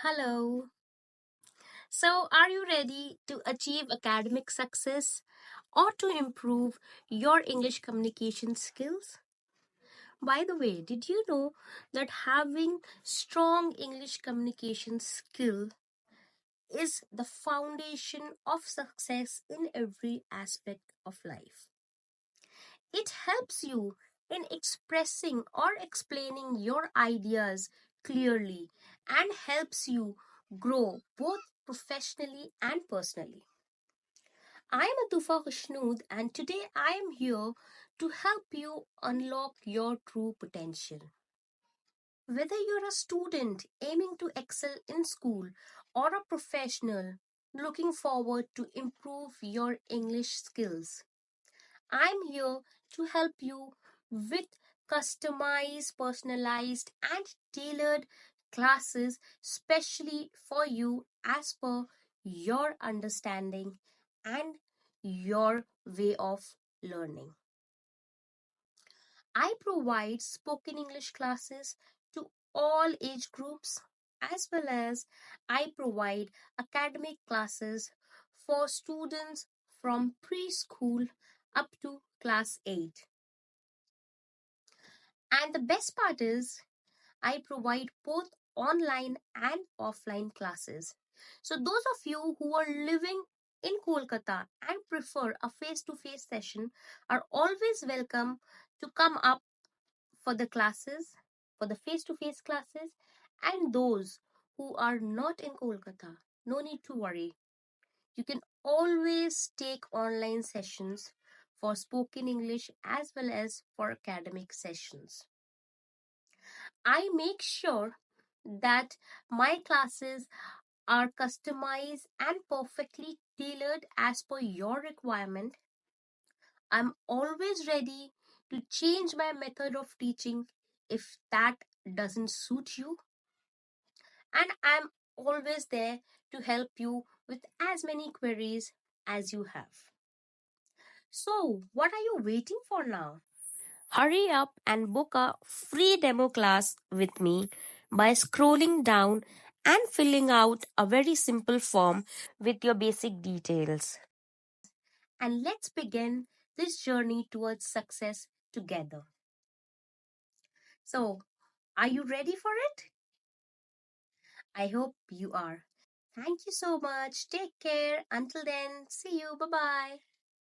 Hello. So, are you ready to achieve academic success or to improve your English communication skills? By the way, did you know that having strong English communication skill is the foundation of success in every aspect of life? It helps you in expressing or explaining your ideas clearly and helps you grow both professionally and personally. I am Atoofa Khushnood and today I am here to help you unlock your true potential. Whether you're a student aiming to excel in school or a professional looking forward to improve your English skills, I'm here to help you with customized, personalized, and tailored classes, specially for you as per your understanding and your way of learning. I provide spoken English classes to all age groups as well as I provide academic classes for students from preschool up to class 8. And the best part is, I provide both online and offline classes. So, those of you who are living in Kolkata and prefer a face to face session are always welcome to come up for the classes, for the face to face classes. And those who are not in Kolkata, no need to worry. You can always take online sessions for spoken English as well as for academic sessions. I make sure that my classes are customized and perfectly tailored as per your requirement. I'm always ready to change my method of teaching if that doesn't suit you. And I'm always there to help you with as many queries as you have. So, what are you waiting for now? Hurry up and book a free demo class with me by scrolling down and filling out a very simple form with your basic details. And let's begin this journey towards success together. So, are you ready for it? I hope you are. Thank you so much. Take care. Until then, see you. Bye bye.